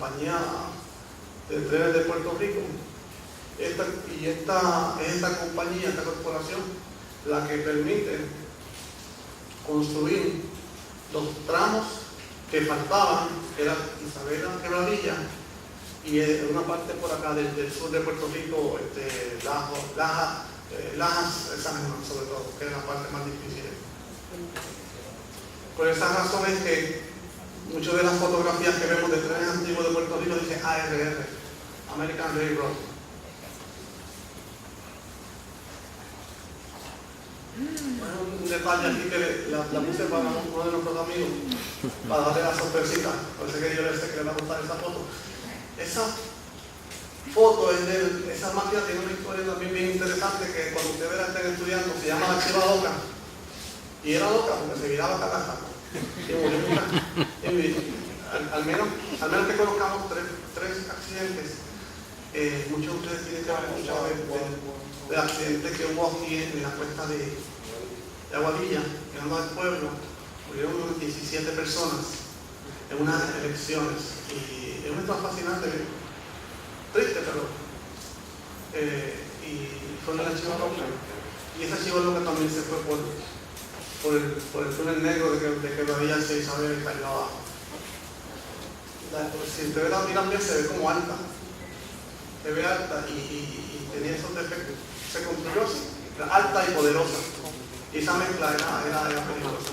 compañía de trenes de Puerto Rico. Esta compañía, esta corporación, la que permite construir los tramos que faltaban, que era Isabela, Quebradilla, y una parte por acá del sur de Puerto Rico, Lajas, San Germán, sobre todo, que es la parte más difícil. Por esa razón es que muchas de las fotografías que vemos de trenes antiguos de Puerto Rico dicen ARR, American Railroad. Un detalle aquí que la puse para uno de nuestros amigos, para darle la sorpresita. Parece que yo le sé que le va a gustar esa foto. Esa foto esa máquina tiene una historia también bien interesante, que cuando ustedes la estén estudiando se llama la chiva loca. Y era loca porque se viraba cada rato. Y murió al menos que conozcamos tres accidentes. Muchos de ustedes tienen que haber escuchado del accidente que hubo aquí en la cuesta de Aguadilla, llegando al pueblo. Murieron unas 17 personas en unas elecciones. Y es una historia fascinante, triste, pero y fue una chiva loca. Y esa chiva loca también se fue por el túnel negro de Quebradilla hacia Isabel y cayó abajo. Si ustedes la miran bien, se ve como alta. Se ve alta y tenía esos defectos. Se construyó así, alta y poderosa. Y esa mezcla era peligrosa.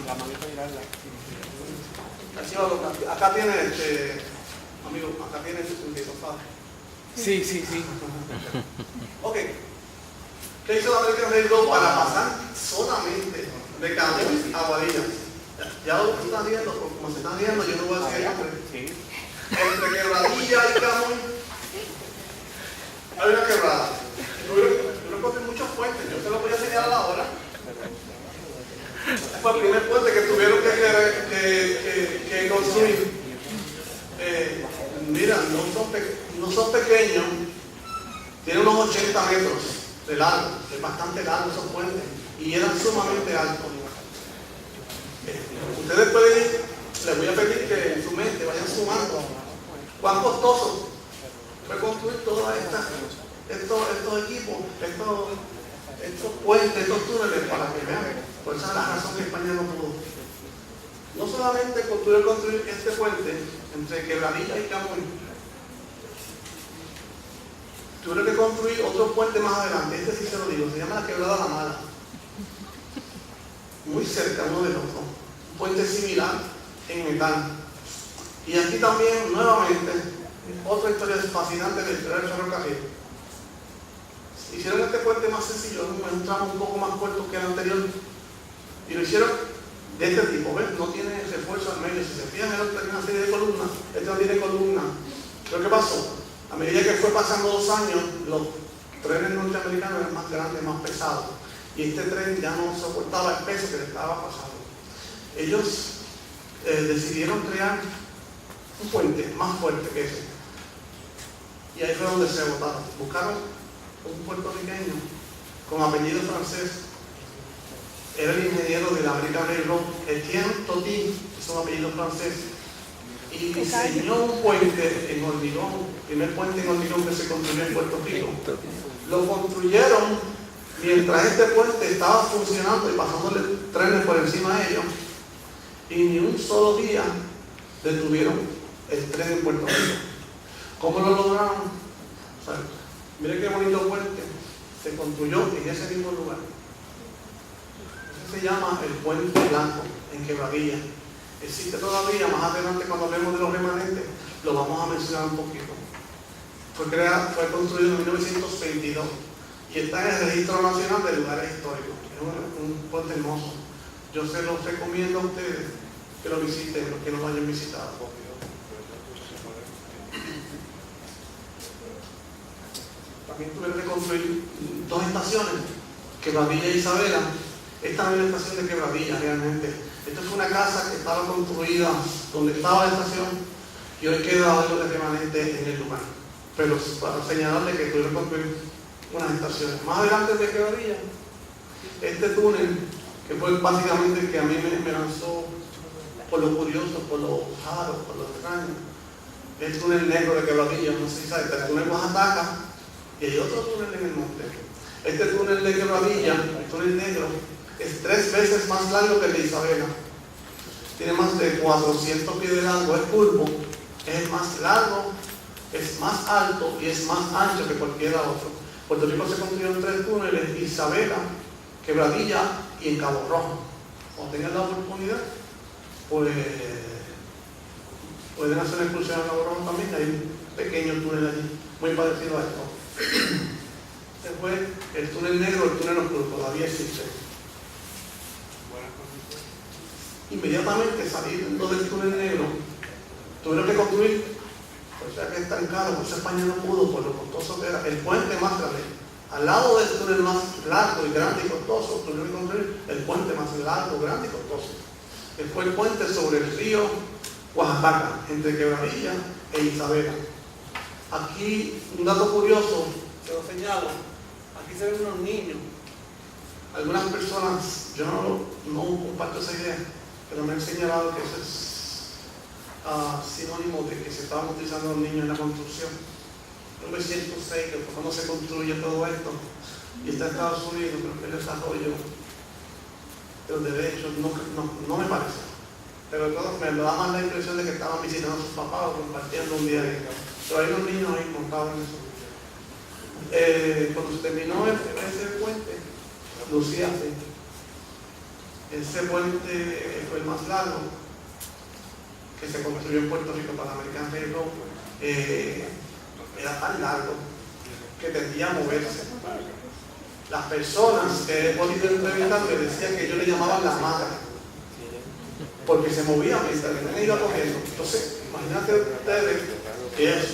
La chiva loca. Acá tiene amigo, acá tiene el sofá. Sí. Ok. ¿Qué hizo la American Railroad para pasar solamente de Camuy a Aguadilla? Ya lo están viendo, como se están viendo, yo no voy a decir el nombre. Entre Quebradilla y Camuy hay una quebrada. Yo no encontré muchos puentes, yo se los voy a señalar ahora. Fue el primer puente que tuvieron que construir. Mira, no son pequeños, tienen unos 80 metros de largo, es bastante largo esos puentes, y eran sumamente altos. Ustedes pueden ir, les voy a pedir que en su mente vayan sumando cuán costoso fue construir todos estos equipos, estos puentes, estos túneles, para que vean. Por esa es la razón que España no pudo. No solamente construir este puente entre Quebradilla y Camuy, tuvieron que construir otro puente más adelante. Este sí se lo digo, se llama la Quebrada La Mala, muy cerca uno del otro, un puente similar en metal. Y aquí también, nuevamente, otra historia fascinante de la historia del ferrocarril. Hicieron este puente más sencillo, un tramo un poco más corto que el anterior, y lo hicieron de este tipo, ¿ves? No tiene refuerzo al medio. Si se fijan, el otro tiene una serie de columnas, este no tiene columna. Pero ¿qué pasó? A medida que fue pasando los años, los trenes norteamericanos eran más grandes, más pesados, y este tren ya no soportaba el peso que le estaba pasando. Ellos decidieron crear un puente más fuerte que ese, y ahí fue donde se agotaron. Buscaron un puertorriqueño con apellido francés. Era el ingeniero de la American Railroad, Etienne Toti, es un apellido francés, y diseñó un puente en hormigón, el primer puente en hormigón que se construyó en Puerto Rico. Lo construyeron mientras este puente estaba funcionando y pasándole trenes por encima de ellos, y ni un solo día detuvieron el tren en Puerto Rico. ¿Cómo lo lograron? O sea, miren qué bonito puente se construyó en ese mismo lugar. Se llama el Puente Blanco en Quebradilla. Existe todavía, más adelante cuando hablemos de los remanentes, lo vamos a mencionar un poquito. Fue construido en 1922 y está en el Registro Nacional de Lugares Históricos. Es un puente hermoso. Yo se los recomiendo a ustedes que lo visiten, los que no lo hayan visitado. También tuvieron que construir dos estaciones, Quebradilla y Isabela. Esta no es la estación de Quebradilla realmente. Esta fue una casa que estaba construida donde estaba la estación y hoy queda algo de remanente en el lugar. Pero para señalarle que tuvieron que construir unas estaciones. Más adelante de Quebradilla, este túnel, que fue básicamente el que a mí me lanzó por lo curioso, por lo raro, por lo extraño, el túnel negro de Quebradilla, no sé si sabes, el túnel Oaxaca, y hay otro túnel en el monte. Este túnel de Quebradilla, el túnel negro, es 3 veces más largo que el de Isabela. Tiene más de 400 pies de largo, es curvo, es más largo, es más alto y es más ancho que cualquiera otro. Puerto Rico se construyeron 3 túneles: Isabela, Quebradilla y en Cabo Rojo. Cuando tengan la oportunidad, pues pueden hacer una excursión a Cabo Rojo también. Hay un pequeño túnel allí, muy parecido a esto. Este fue el túnel negro, el túnel oscuro, todavía existe. Inmediatamente saliendo del túnel negro, tuvieron que construir, o sea que es tan caro, por eso España no pudo, por lo costoso que era, el puente más grande. Al lado del túnel más largo y grande y costoso, tuvieron que construir el puente más largo, grande y costoso, que fue el puente sobre el río Oaxaca, entre Quebradilla e Isabela. Aquí un dato curioso, se lo señalo, aquí se ven unos niños. Algunas personas, yo no comparto esa idea, pero me han señalado que eso es sinónimo de que se estaban utilizando los niños en la construcción. 1906, que fue cuando se construye todo esto, y está en Estados Unidos, pero que el desarrollo de los derechos no me parece. Pero todo me da más la impresión de que estaban visitando a sus papás o compartiendo un día de ellos. Pero hay unos niños ahí montados en eso. Cuando se terminó ese puente, lucía así. Ese puente fue el más largo que se construyó en Puerto Rico para la American Railroad. Era tan largo que tendía a moverse. Las personas que he podido entrevistar me decían que ellos le llamaban la maga, porque se movía mientras el tren iba corriendo. Entonces, imagínate ustedes que es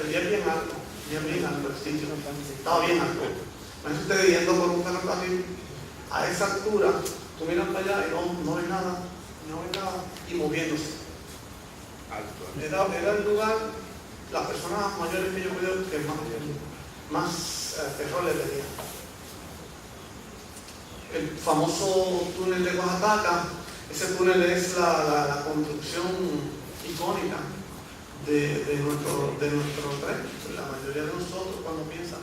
bien alto, bien alto el sitio, estaba bien alto. Imagínate ustedes yendo por un ferrocarril a esa altura, tú miras para allá y no ves nada, y moviéndose. Era el lugar, las personas mayores que yo cuido, que más terror le tenían. El famoso túnel de Oaxaca, ese túnel es la construcción icónica de nuestro tren. La mayoría de nosotros, cuando piensan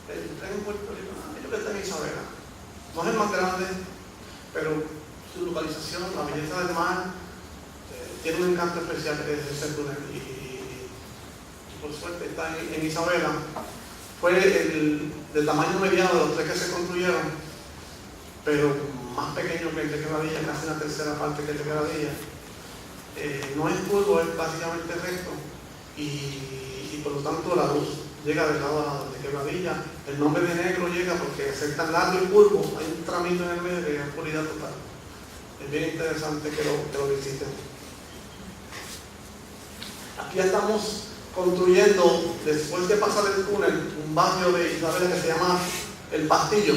el tren en Puerto Rico, ellos que está en Isabela. No es el más grande, pero su localización, la belleza del mar, tiene un encanto especial ese túnel. Y por suerte está en Isabela. Fue del tamaño mediano de los 3 que se construyeron, pero más pequeño que el de Quebradilla, casi una tercera parte que el de Quebradilla. No es curvo, es básicamente recto, y por lo tanto la luz llega del lado a lado de Quebradilla. El nombre de negro llega porque al ser tan largo y curvo, hay un tramito en el medio que es oscuridad total. Es bien interesante que lo visiten. Aquí ya estamos construyendo, después de pasar el túnel, un barrio de Isabela que se llama El Pastillo.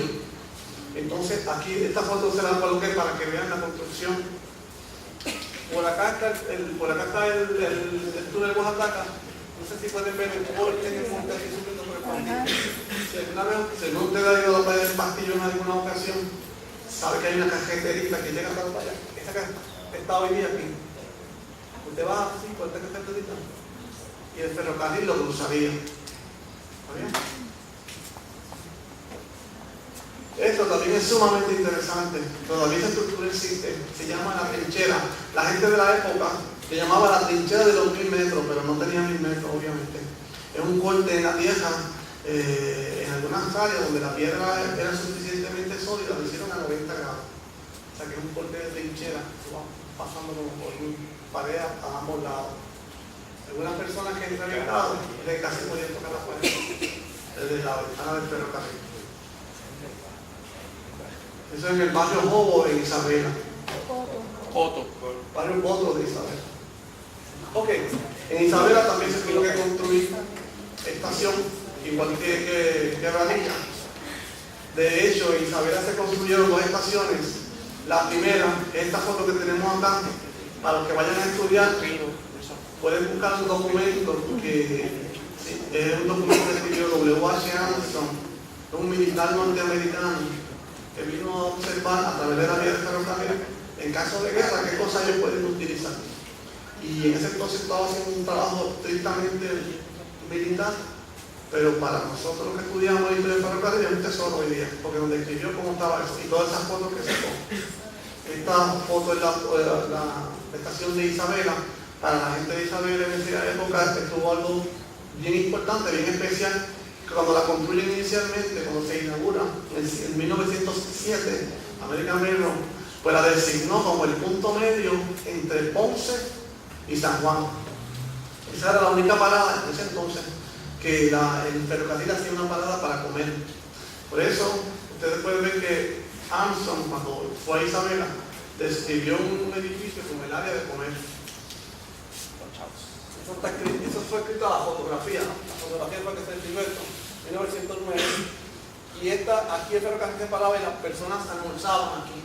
Entonces aquí esta foto se la coloqué para que vean la construcción. Por acá está el túnel de Oaxaca. No sé si pueden ver el corte en el monte aquí subiendo por el Pastillo. Si alguna vez, si no usted ha ido a la playa del Pastillo en alguna ocasión, sabe que hay una cajeterita que llega hasta la playa. Esa que está hoy día aquí. Usted va así por esta cajeterita y el ferrocarril lo cruzaría. ¿Está bien? Esto también es sumamente interesante. Todavía esa estructura existe, se llama la trinchera. La gente de la época le llamaba la trinchera de los 1000 metros, pero no tenía 1000 metros, obviamente. Es un corte en la tierra, en algunas áreas donde la piedra era suficientemente sólida, lo hicieron a 90 grados. O sea que es un corte de trinchera, pasando como por pared a ambos lados. Algunas personas que han entrevistado casi podían tocar la puerta desde la ventana del ferrocarril. Eso es en el barrio Jobo en Isabela. Coto. Barrio Coto de Isabela. Ok, en Isabela también se tuvo que construir estación, igual que Quebradilla. De hecho, en Isabela se construyeron 2 estaciones. La primera, esta foto que tenemos acá, para los que vayan a estudiar, pueden buscar un documento que es un documento que escribió W.H. Anderson, un militar norteamericano que vino a observar a través de la vía de ferrocarril, en caso de guerra, qué cosas ellos pueden utilizar. y en ese entonces estaba haciendo un trabajo estrictamente militar, pero para nosotros los que estudiamos la historia del ferrocarril es un tesoro hoy día, porque nos describió cómo estaba eso y todas esas fotos que sacó. Esta foto es la estación de Isabela. Para la gente de Isabela en esa época estuvo algo bien importante, bien especial, que cuando la construyen inicialmente, cuando se inaugura en 1907, American Railroad, pues la designó como el punto medio entre Ponce y San Juan. Esa era la única parada en ese entonces que el ferrocarril hacía una parada para comer. Por eso, ustedes pueden ver que Armstrong, cuando fue a Isabela, describió un edificio como el área de comer. Eso fue escrito a la fotografía. La fotografía fue que se escribió esto, 1909. Y aquí el ferrocarril se paraba y las personas almorzaban aquí.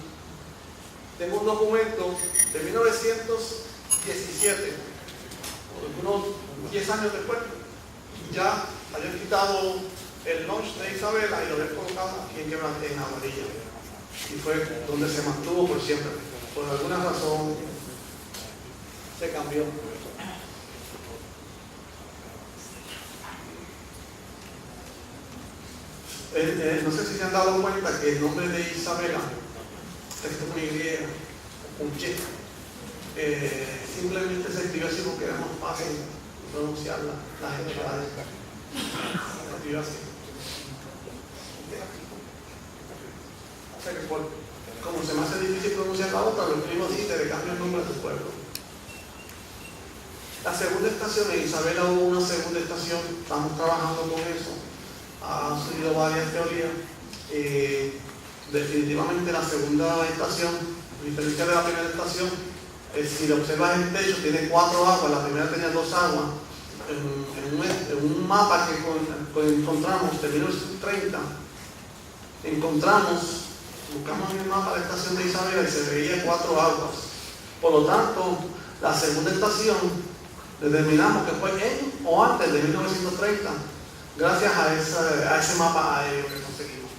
Tengo un documento de 1917, unos 10 años después, ya habían quitado el lunch de Isabela y lo habían colocado aquí en Aguadilla. Y fue donde se mantuvo por siempre. Por alguna razón se cambió. No sé si se han dado cuenta que el nombre de Isabela, texto con Y, con Ch, simplemente se escribió así porque era más fácil pronunciarla. La gente la escribió así. O sea que como se me hace difícil pronunciar la otra, lo escribo así y te cambio el nombre de tu pueblo. La segunda estación, en Isabela hubo una segunda estación, estamos trabajando con eso. Han surgido varias teorías. Definitivamente la segunda estación, a diferencia de la primera estación, si lo observas en el techo, tiene 4 aguas, la primera tenía 2 aguas. En un mapa que encontramos de 1930, buscamos en el mapa la estación de Isabela y se veía 4 aguas. Por lo tanto, la segunda estación determinamos que fue en o antes de 1930, gracias a ese mapa aéreo que conseguimos.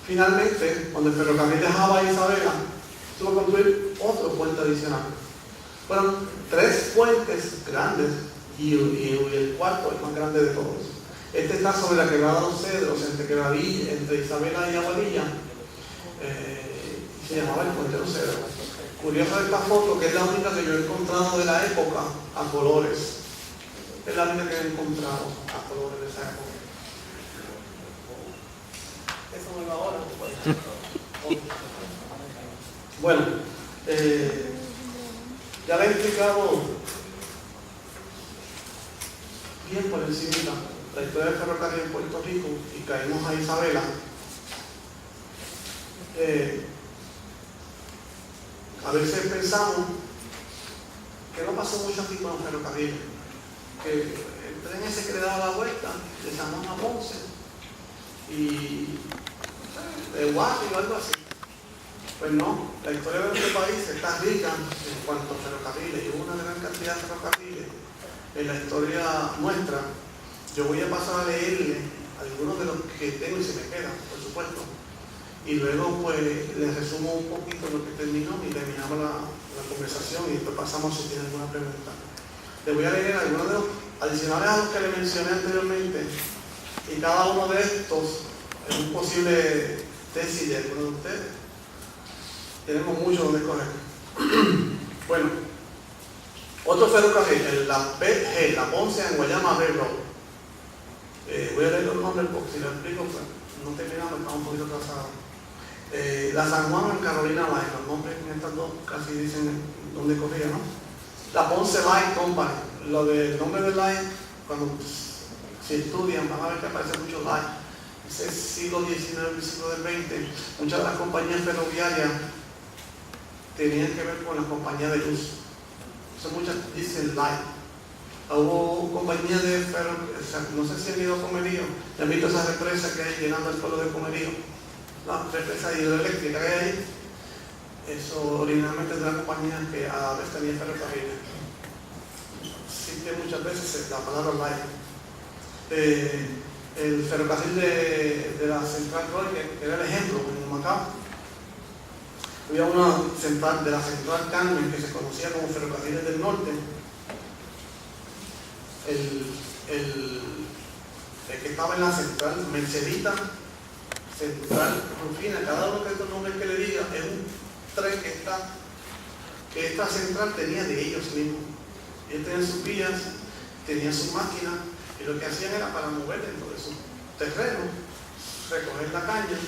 Finalmente, cuando el ferrocarril dejaba Isabela, tuvo que construir otro puente adicional. Fueron 3 puentes grandes y el cuarto, el más grande de todos. Este está sobre la quebrada Los Cedros, entre Isabela y Aguadilla. Se llamaba el puente Los Cedros. Curiosa esta foto, que es la única que yo he encontrado de la época a colores. Es la única que he encontrado a colores de esa época. Eso me va ahora. Bueno, ya le he explicado bien por encima la historia del ferrocarril en Puerto Rico y caímos a Isabela. A veces pensamos que no pasó mucho aquí con los ferrocarriles, que el tren ese que le daba la vuelta de San Juan a Ponce y de Guacho o algo así. Pues no, la historia de nuestro país está rica en cuanto a ferrocarriles y hubo una gran cantidad de ferrocarriles en la historia nuestra. Yo voy a pasar a leerle algunos de los que tengo y se me quedan, por supuesto. Y luego pues les resumo un poquito lo que terminó y terminamos la conversación y después pasamos si tienen alguna pregunta. Les voy a leer algunos de los adicionales a los que les mencioné anteriormente y cada uno de estos es un posible tesis de alguno de ustedes. Tenemos mucho donde escoger. Bueno, otro ferrocarril, la PG, la Ponce and Guayama Railroad. Voy a leer los nombres porque si lo explico pues no terminamos, estamos un poquito atrasados. La San Juan en Carolina Line, los nombres en estas dos casi dicen dónde corría, ¿no? La Ponce Line Company, lo del nombre del line, cuando si estudian van a ver que aparece mucho line. Ese siglo XIX y siglo XX, muchas de las compañías ferroviarias tenían que ver con las compañías de luz. Son muchas, dicen line. Hubo compañías de ferrocarril, no sé si han ido a Comerío, han visto esas represas que hay llenando el pueblo de Comerío. La represa hidroeléctrica que hay ahí, eso originalmente es de una compañía que a la vez tenía ferrocarriles. Existe muchas veces la palabra line. El ferrocarril de la Central Roy, que era el ejemplo en Macao, Había una central de la Central Carmen que se conocía como Ferrocarriles del Norte. El que estaba en la central, Mercedita, Central Rufina, cada uno de estos nombres que le diga es un tren que esta central tenía de ellos mismos. Ellos tenían sus vías, tenían sus máquinas, y lo que hacían era para mover dentro de su terreno, recoger la caña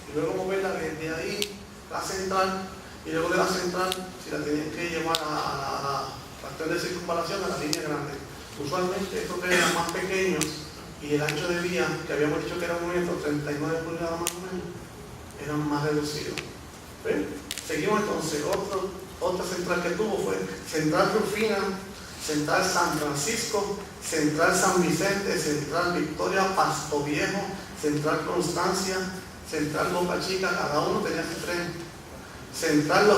y luego moverla desde ahí la central, y luego de la central, si la tenían que llevar a la estación de circunvalación, a la línea grande. Usualmente estos trenes eran más pequeños y el ancho de vía, que habíamos dicho que era 1 metro, 39 pulgadas más o menos, eran más reducidos. ¿Ven? Seguimos entonces, otra central que tuvo fue Central Rufina, Central San Francisco, Central San Vicente, Central Victoria, Pasto Viejo, Central Constancia, Central Boca Chica, cada uno tenía su tren. Central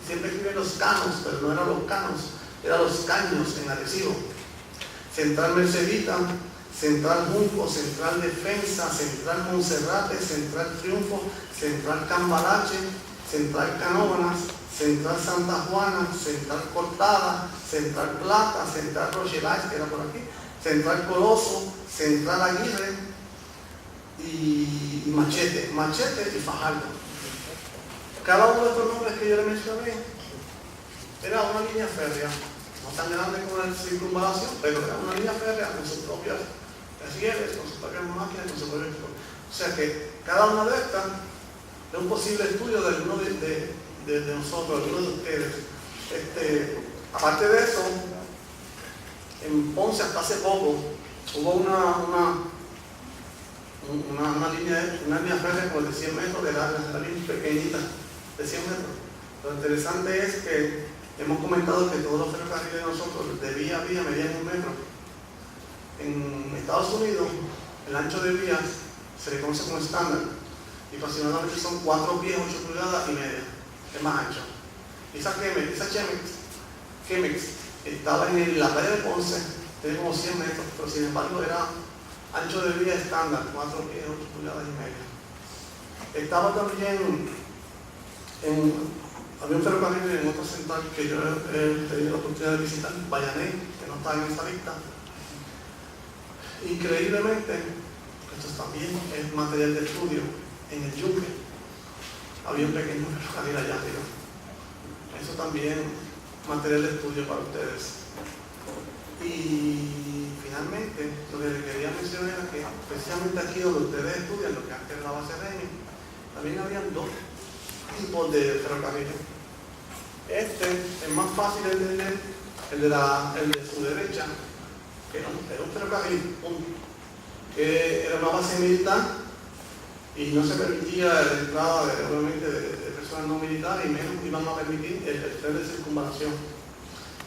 siempre escriben los canos, pero no eran los canos, eran los caños en adhesivo. Central Mercedita, Central Junco, Central Defensa, Central Monserrate, Central Triunfo, Central Cambalache, Central Canóvanas, Central Santa Juana, Central Cortada, Central Plata, Central Rochelais, que era por aquí, Central Coloso, Central Aguirre y Machete y Fajardo. Cada uno de estos nombres que yo le mencioné era una línea férrea, no tan grande como la circunvalación, pero era una línea férrea con sus propias rieles, con sus propias máquinas, con sus propios equipos. O sea que cada una de estas es un posible estudio de alguno de nosotros, alguno de ustedes. Aparte de eso, en Ponce hasta hace poco hubo una línea férrea como de 100 metros de larga, una línea pequeñita de 100 metros. Lo interesante es que hemos comentado que todos los ferrocarriles de nosotros de vía a vía medían 1 metro. En Estados Unidos el ancho de vías se le conoce como estándar y aproximadamente son 4 pies, 8 pulgadas y media, es más ancho. Esa Chemex estaba en la playa de Ponce, tenía como 100 metros, pero sin embargo era ancho de vía estándar, 4 pies, 8 pulgadas y media. Estaba también había un ferrocarril en otra central que yo he tenido la oportunidad de visitar, Bayané, que no está en esta lista. Increíblemente, esto también es material de estudio, en el Yunque había un pequeño ferrocarril allá arriba. Eso también material de estudio para ustedes. Y finalmente, lo que les quería mencionar era que precisamente aquí donde ustedes estudian lo que antes era la base REMI, también habían 2 tipos de ferrocarriles. Este es más fácil de entender, el de su derecha, que era un ferrocarril, que era una base militar y no se permitía la entrada obviamente de personas no militares y menos iban a permitir el tren de circunvalación.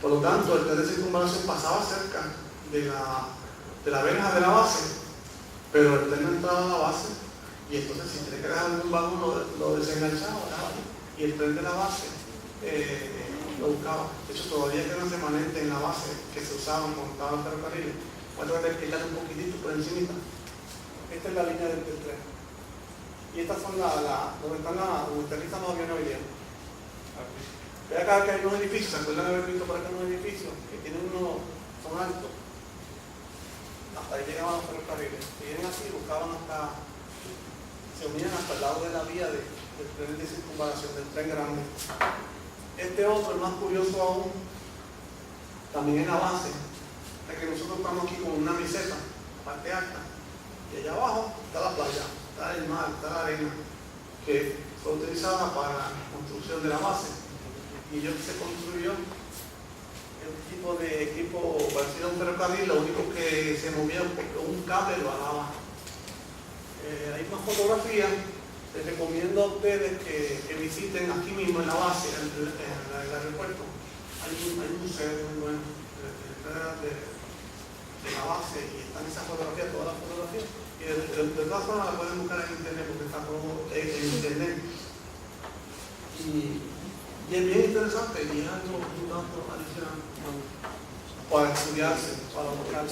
Por lo tanto, el tren de circunvalación pasaba cerca de la verja de la base, pero el tren no entraba a la base y entonces si tenía que dejar algún vagón lo desenganchaba y el tren de la base lo buscaba. De hecho, todavía quedan remanentes en la base que se usaban cuando estaban los ferrocarriles. Voy a tratar de explicar un poquitito por encima. Esta es la línea del tren. Y estas son donde aterrizan los aviones hoy día. Ve acá que hay unos edificios, ¿se acuerdan de haber visto por acá unos edificios que tienen son altos? Hasta ahí llegaban los ferrocarriles. Vienen así, se unían hasta el lado de la vía del tren de circunvalación, del tren grande. Este otro, el más curioso aún, también en la base, es que nosotros estamos aquí con una meseta, parte alta, y allá abajo está la playa, está el mar, está la arena, que fue utilizada para la construcción de la base. Y yo se construyó un tipo de equipo parecido a un ferrocarril, lo único que se movía porque un cable lo alaba. Hay una fotografía. Les recomiendo a ustedes que visiten aquí mismo en la base, en el aeropuerto. Hay un museo muy bueno de la base y están esas fotografías, todas las fotografías. Y de todas formas la pueden buscar en internet porque está todo en internet. Y es bien interesante y es algo un tanto adicional para estudiarse, para buscar.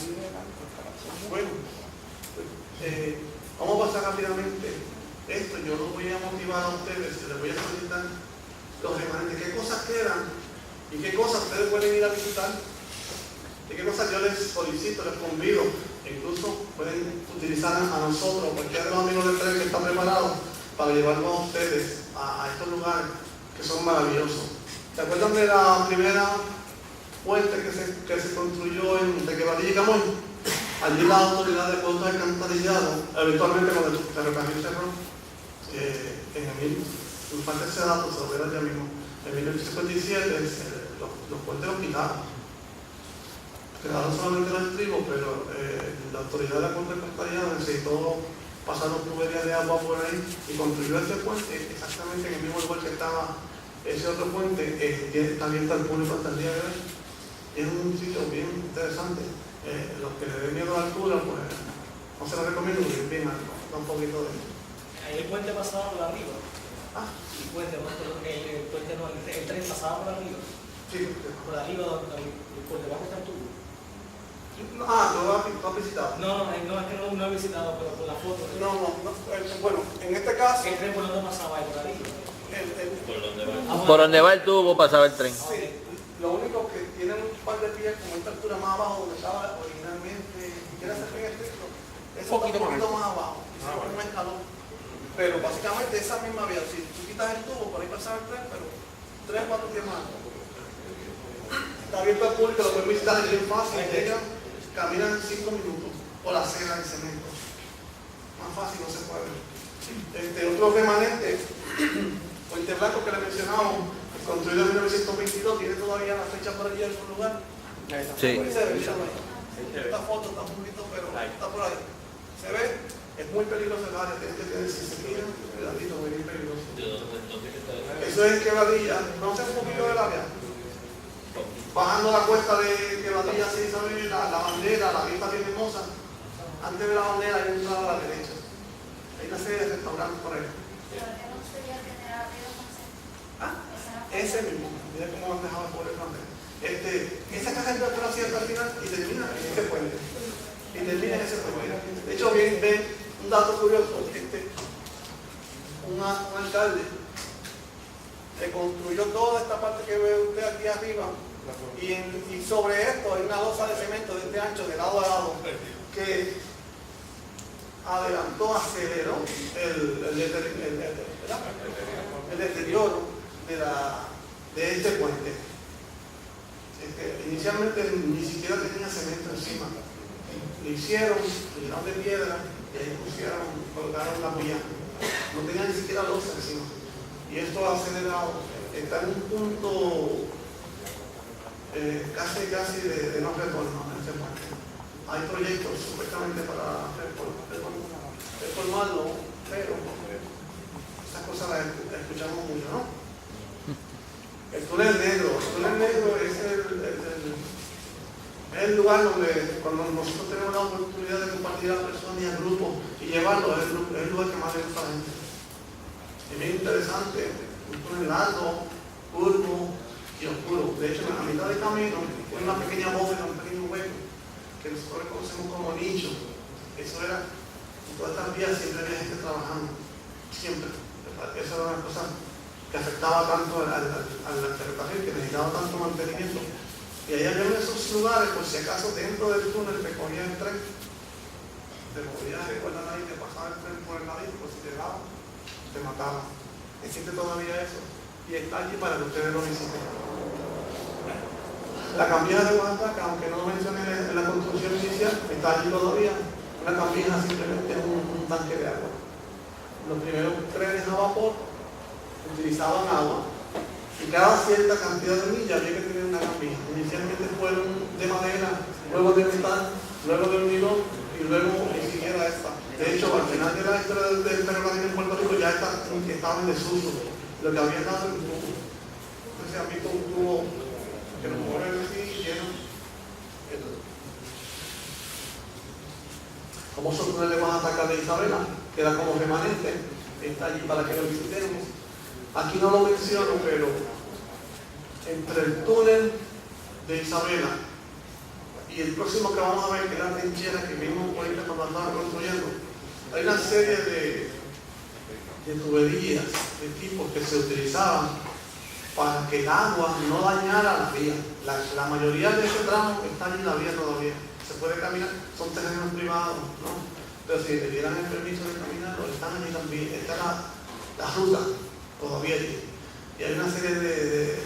Bueno, vamos a pasar rápidamente. Esto yo los voy a motivar a ustedes, les voy a solicitar los remanentes, qué cosas quedan y qué cosas ustedes pueden ir a visitar y qué cosas yo les solicito, les convido, incluso pueden utilizar a nosotros, cualquiera de los amigos del tren que está preparado para llevarnos a ustedes a estos lugares que son maravillosos. ¿Se acuerdan de la primera puente que se construyó en Quebradilla y Camuy? Allí la autoridad de puertos alcantarillados, eventualmente cuando el ferrocarril cerró, me falta ese dato, se lo verán ya mismo, en 1957 los puentes los quitaron. Quedaron solamente los estribos, pero la autoridad de la puertos alcantarillados necesitó pasar los tuberías de agua por ahí y construyó este puente exactamente en el mismo lugar que estaba ese otro puente, está abierto al público hasta el día de hoy. Es un sitio bien interesante. Los que le den miedo a la altura, pues no se lo recomiendo porque es bien alto, da un poquito de... Ahí el puente pasaba por arriba. El puente, el tren pasaba por arriba. Sí, por arriba, por debajo está el tubo. ¿tú has visitado? No, es que no he visitado, pero por la foto. Bueno, en este caso... El tren por donde pasaba, ahí por arriba. Por donde va el tubo pasaba el tren. Sí, lo único que tiene un par de pies como esta altura más abajo donde estaba originalmente, ¿quieres hacer bien estricto? Es un poquito más abajo, se pone un escalón. Pero básicamente esa misma vía, si tú quitas el tubo, por ahí pasaba el tren, pero 3 o 4 pies más. Está abierto al público, lo pueden visitar, es bien fácil, llegan, caminan 5 minutos por la acera de cemento. Más fácil no se puede. Otro remanente, Puente Blanco que le mencionamos, construido en 1922, tiene todavía la fecha por allí en algún lugar. Sí. Esta foto está un poquito, pero está por ahí. Se ve, es muy peligroso el área, tienen que tener sensibilidad, cuidadito, muy bien peligroso. Eso es Quebradilla, ¿conocen un poquito del área? Bajando la cuesta de Quebradilla, así se ve la bandera, la vista bien hermosa. Antes de la bandera hay un lado a la derecha. Hay una serie de restaurantes por ahí. Ese mismo, mira cómo han dejado por el frontera. Esa caja de por así hasta el final y termina en ese puente. De hecho, ven un dato curioso. Un alcalde que construyó toda esta parte que ve usted aquí arriba y sobre esto hay una losa de cemento de este ancho de lado a lado que aceleró el deterioro de este puente. Inicialmente ni siquiera tenía cemento encima. Lo hicieron, lo llenaron de piedra y ahí colocaron la bulla. No tenía ni siquiera losa encima. Y esto ha acelerado, está en un punto casi de no retorno en ese puente. Hay proyectos supuestamente para reformarlo, pero esas cosas las escuchamos mucho, ¿no? El túnel negro es el lugar donde cuando nosotros tenemos la oportunidad de compartir a las personas y al grupo y llevarlo, es el lugar que más le gusta a la gente. Es bien interesante, un túnel largo, curvo y oscuro. De hecho, en la mitad del camino hay una pequeña bóveda, un pequeño hueco que nosotros conocemos como nicho. Eso era, en todas estas vías siempre había gente trabajando, siempre. Esa era una cosa que afectaba tanto al ferrocarril, que necesitaba tanto mantenimiento. Y ahí había esos lugares, por si acaso dentro del túnel te cogía el tren, te podías recordar ahí, te pasaba el tren por el ladito, pues si te llegaba, te mataba. Existe todavía eso. Y está allí para que ustedes lo visiten. La cambija de Oaxaca, aunque no lo mencioné en la construcción inicial, está allí todavía. Una cambija simplemente es un tanque de agua. Los primeros trenes a vapor utilizaban agua y cada cierta cantidad de millas había que tener una cambija. Inicialmente fueron de madera, luego de metal, luego de hormigón y luego ni siquiera esta. De hecho, al final de la historia del ferrocarril en Puerto Rico ya estaba en desuso. Lo que había dado en un tubo. Entonces han visto un tubo que nos mueve así lleno. Famoso túnel de Oaxaca de Isabela, que era como remanente, está allí para que lo visitemos. Aquí no lo menciono, pero entre el túnel de Isabela y el próximo que vamos a ver, que es la trinchera que vimos ahorita cuando estaban construyendo, hay una serie de tuberías, de tipos que se utilizaban para que el agua no dañara la vía. La mayoría de ese tramo está en la vía todavía. Se puede caminar, son terrenos privados, ¿no? Pero si le dieran el permiso de caminar, están allí también. Esta es la ruta todavía allí. Y hay una serie de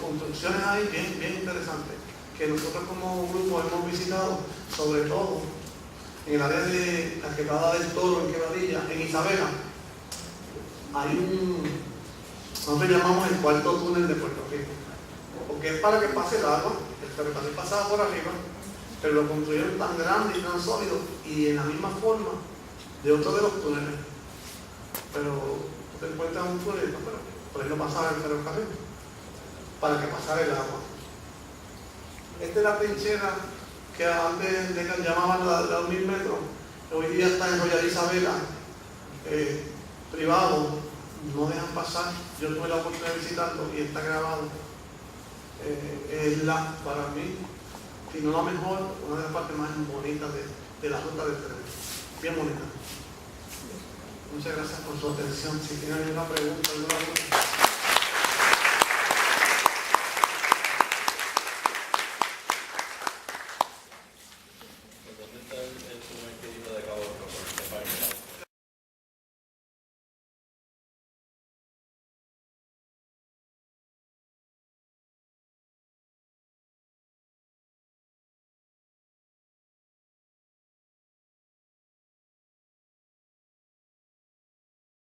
construcciones ahí bien interesantes que nosotros como grupo hemos visitado, sobre todo en el área de la Quebrada del Toro, en Quebradilla, en Isabela. Hay nosotros llamamos el cuarto túnel de Puerto Rico, porque es para que pase el agua. El ferrocarril pasaba por arriba, pero lo construyeron tan grande y tan sólido y en la misma forma de otro de los túneles. Pero te encuentras un túnel, pero por ahí no pasaba el ferrocarril, para que pasara el agua. Esta es la trinchera que antes le llamaban la 2000 metros, hoy día está en Royal Isabela, privado, no dejan pasar. Yo tuve la oportunidad de visitarlo y está grabado. Es para mí, si no la mejor, una de las partes más bonitas de la ruta del tren. Bien bonita. Muchas gracias por su atención. Si tienen alguna pregunta,